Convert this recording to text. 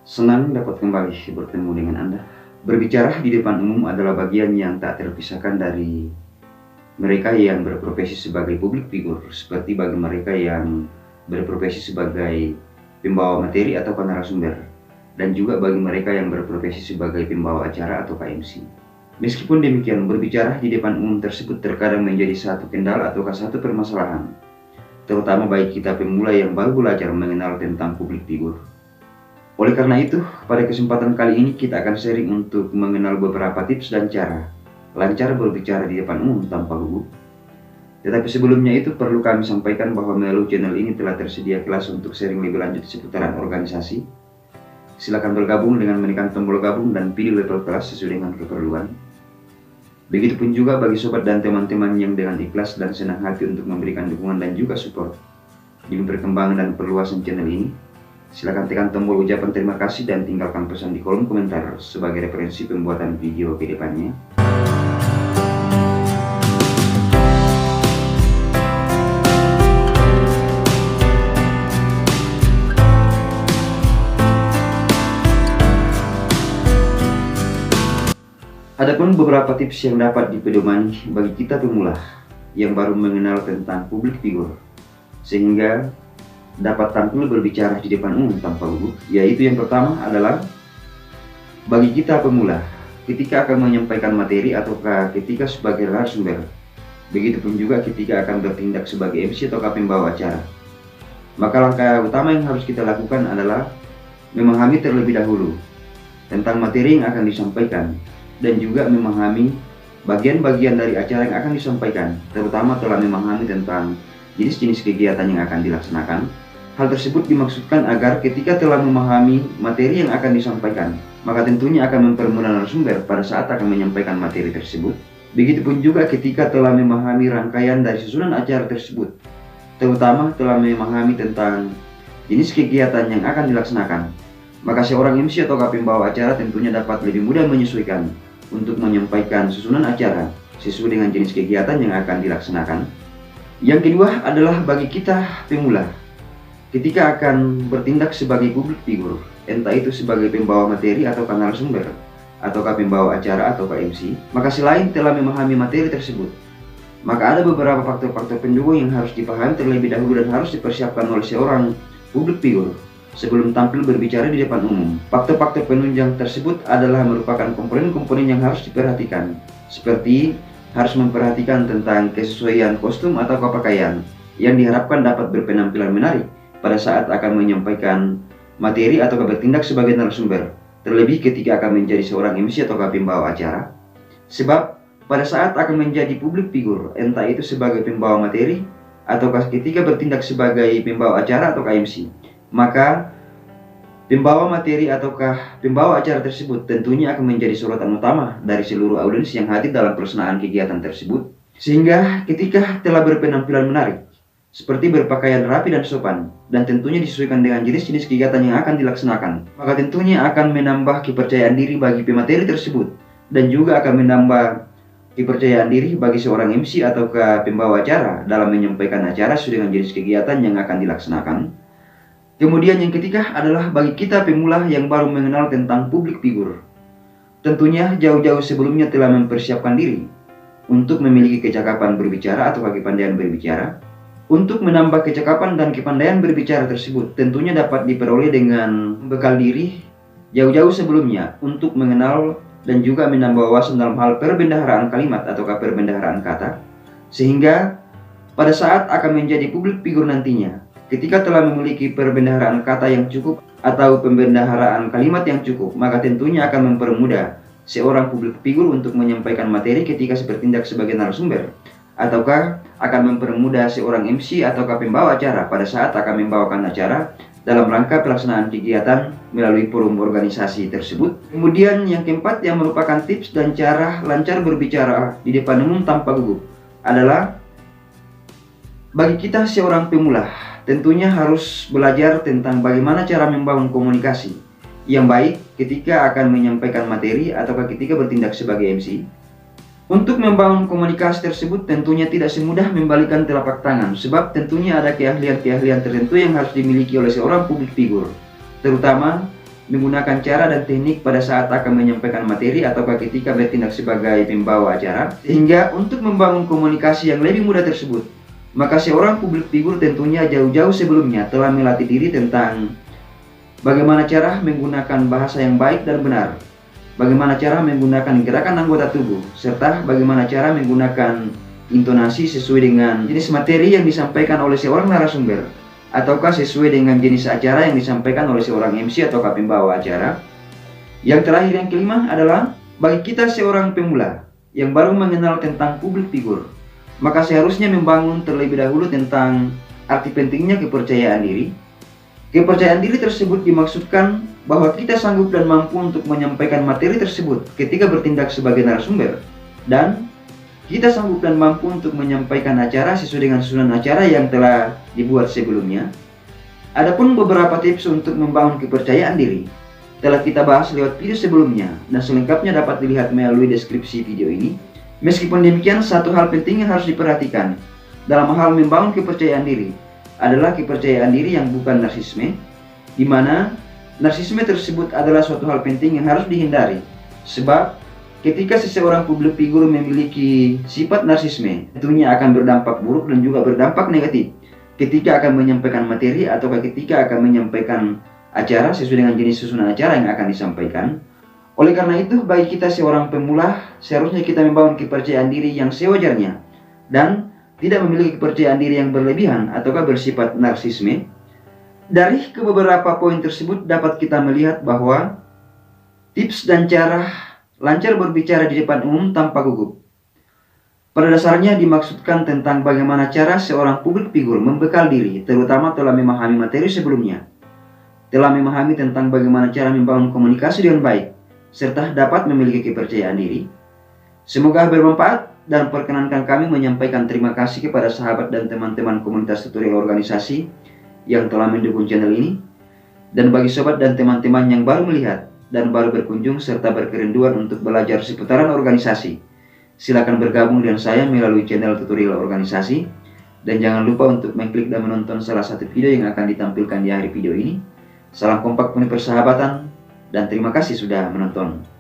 Senang dapat kembali bertemu dengan Anda. Berbicara di depan umum adalah bagian yang tak terpisahkan dari mereka yang berprofesi sebagai public figure, seperti bagi mereka yang berprofesi sebagai pembawa materi atau narasumber, dan juga bagi mereka yang berprofesi sebagai pembawa acara atau MC. Meskipun demikian, berbicara di depan umum tersebut terkadang menjadi satu kendala atau satu permasalahan, terutama bagi kita pemula yang baru belajar mengenal tentang public figure. Oleh karena itu, pada kesempatan kali ini kita akan sharing untuk mengenal beberapa tips dan cara lancar berbicara di depan umum tanpa gugup. Tetapi sebelumnya itu perlu kami sampaikan bahwa melalui channel ini telah tersedia kelas untuk sharing lebih lanjut seputaran organisasi. Silakan bergabung dengan menekan tombol gabung dan pilih level kelas sesuai dengan keperluan. Begitupun juga bagi sobat dan teman-teman yang dengan ikhlas dan senang hati untuk memberikan dukungan dan juga support demi perkembangan dan perluasan channel ini. Silakan tekan tombol ucapan terima kasih dan tinggalkan pesan di kolom komentar sebagai referensi pembuatan video ke depannya. Adapun beberapa tips yang dapat dipedomani bagi kita pemula yang baru mengenal tentang public figure sehingga dapat tampil berbicara di depan umum tanpa gugup, yaitu yang pertama adalah bagi kita pemula ketika akan menyampaikan materi ataukah ketika sebagai narasumber, begitupun juga ketika akan bertindak sebagai MC atau pembawa acara, maka langkah utama yang harus kita lakukan adalah memahami terlebih dahulu tentang materi yang akan disampaikan dan juga memahami bagian-bagian dari acara yang akan disampaikan, terutama telah memahami tentang jenis-jenis kegiatan yang akan dilaksanakan. Hal tersebut dimaksudkan agar ketika telah memahami materi yang akan disampaikan, maka tentunya akan mempermudah narasumber pada saat akan menyampaikan materi tersebut. Begitupun juga ketika telah memahami rangkaian dari susunan acara tersebut, terutama telah memahami tentang jenis kegiatan yang akan dilaksanakan, maka seorang MC atau pembawa acara tentunya dapat lebih mudah menyesuaikan untuk menyampaikan susunan acara sesuai dengan jenis kegiatan yang akan dilaksanakan. Yang kedua adalah bagi kita pemula ketika akan bertindak sebagai public figure, entah itu sebagai pembawa materi atau narasumber atau pembawa acara atau MC, maka selain telah memahami materi tersebut, maka ada beberapa faktor-faktor pendukung yang harus dipahami terlebih dahulu dan harus dipersiapkan oleh seorang public figure sebelum tampil berbicara di depan umum. Faktor-faktor penunjang tersebut adalah merupakan komponen-komponen yang harus diperhatikan, seperti harus memperhatikan tentang kesesuaian kostum atau pakaian yang diharapkan dapat berpenampilan menarik pada saat akan menyampaikan materi atau bertindak sebagai narasumber, terlebih ketika akan menjadi seorang MC atau pembawa acara. Sebab pada saat akan menjadi public figure, entah itu sebagai pembawa materi atau ketika bertindak sebagai pembawa acara atau MC, maka pembawa materi ataukah pembawa acara tersebut tentunya akan menjadi sorotan utama dari seluruh audiens yang hadir dalam pelaksanaan kegiatan tersebut. Sehingga ketika telah berpenampilan menarik, seperti berpakaian rapi dan sopan, dan tentunya disesuaikan dengan jenis-jenis kegiatan yang akan dilaksanakan, maka tentunya akan menambah kepercayaan diri bagi pemateri tersebut, dan juga akan menambah kepercayaan diri bagi seorang MC ataukah pembawa acara dalam menyampaikan acara sesuai dengan jenis kegiatan yang akan dilaksanakan. Kemudian yang ketiga adalah bagi kita pemula yang baru mengenal tentang public figure, tentunya jauh-jauh sebelumnya telah mempersiapkan diri untuk memiliki kecakapan berbicara atau kepandaian berbicara. Untuk menambah kecakapan dan kepandaian berbicara tersebut tentunya dapat diperoleh dengan bekal diri jauh-jauh sebelumnya untuk mengenal dan juga menambah wawasan dalam hal perbendaharaan kalimat atau perbendaharaan kata, sehingga pada saat akan menjadi public figure nantinya, ketika telah memiliki perbendaharaan kata yang cukup atau pembendaharaan kalimat yang cukup, maka tentunya akan mempermudah seorang public figure untuk menyampaikan materi ketika bertindak sebagai narasumber, ataukah akan mempermudah seorang MC ataukah pembawa acara pada saat akan membawakan acara dalam rangka pelaksanaan kegiatan melalui forum organisasi tersebut. Kemudian yang keempat yang merupakan tips dan cara lancar berbicara di depan umum tanpa gugup adalah bagi kita seorang pemula tentunya harus belajar tentang bagaimana cara membangun komunikasi yang baik ketika akan menyampaikan materi ataukah ketika bertindak sebagai MC. Untuk membangun komunikasi tersebut tentunya tidak semudah membalikan telapak tangan, sebab tentunya ada keahlian-keahlian tertentu yang harus dimiliki oleh seorang public figure, terutama menggunakan cara dan teknik pada saat akan menyampaikan materi ataukah ketika bertindak sebagai pembawa acara. Sehingga untuk membangun komunikasi yang lebih mudah tersebut, maka seorang public figure tentunya jauh-jauh sebelumnya telah melatih diri tentang bagaimana cara menggunakan bahasa yang baik dan benar, bagaimana cara menggunakan gerakan anggota tubuh, serta bagaimana cara menggunakan intonasi sesuai dengan jenis materi yang disampaikan oleh seorang narasumber, ataukah sesuai dengan jenis acara yang disampaikan oleh seorang MC ataukah pembawa acara. Yang terakhir, yang kelima adalah bagi kita seorang pemula yang baru mengenal tentang public figure, maka seharusnya membangun terlebih dahulu tentang arti pentingnya kepercayaan diri. Kepercayaan diri tersebut dimaksudkan bahwa kita sanggup dan mampu untuk menyampaikan materi tersebut ketika bertindak sebagai narasumber, dan kita sanggup dan mampu untuk menyampaikan acara sesuai dengan susunan acara yang telah dibuat sebelumnya. Adapun beberapa tips untuk membangun kepercayaan diri telah kita bahas lewat video sebelumnya, dan selengkapnya dapat dilihat melalui deskripsi video ini. Meskipun demikian, satu hal penting yang harus diperhatikan dalam hal membangun kepercayaan diri adalah kepercayaan diri yang bukan narsisme, di mana narsisme tersebut adalah suatu hal penting yang harus dihindari. Sebab ketika seseorang public figure memiliki sifat narsisme, tentunya akan berdampak buruk dan juga berdampak negatif ketika akan menyampaikan materi atau ketika akan menyampaikan acara sesuai dengan jenis susunan acara yang akan disampaikan. Oleh karena itu, bagi kita seorang pemula, seharusnya kita membangun kepercayaan diri yang sewajarnya dan tidak memiliki kepercayaan diri yang berlebihan ataukah bersifat narsisme. Dari beberapa poin tersebut dapat kita melihat bahwa tips dan cara lancar berbicara di depan umum tanpa gugup pada dasarnya dimaksudkan tentang bagaimana cara seorang public figure membekal diri, terutama telah memahami materi sebelumnya, telah memahami tentang bagaimana cara membangun komunikasi dengan baik, serta dapat memiliki kepercayaan diri. Semoga bermanfaat, dan perkenankan kami menyampaikan terima kasih kepada sahabat dan teman-teman komunitas tutorial organisasi yang telah mendukung channel ini. Dan bagi sobat dan teman-teman yang baru melihat dan baru berkunjung serta berkerinduan untuk belajar seputaran organisasi, silakan bergabung dengan saya melalui channel tutorial organisasi. Dan jangan lupa untuk mengklik dan menonton salah satu video yang akan ditampilkan di akhir video ini. Salam kompak penuh persahabatan, dan terima kasih sudah menonton.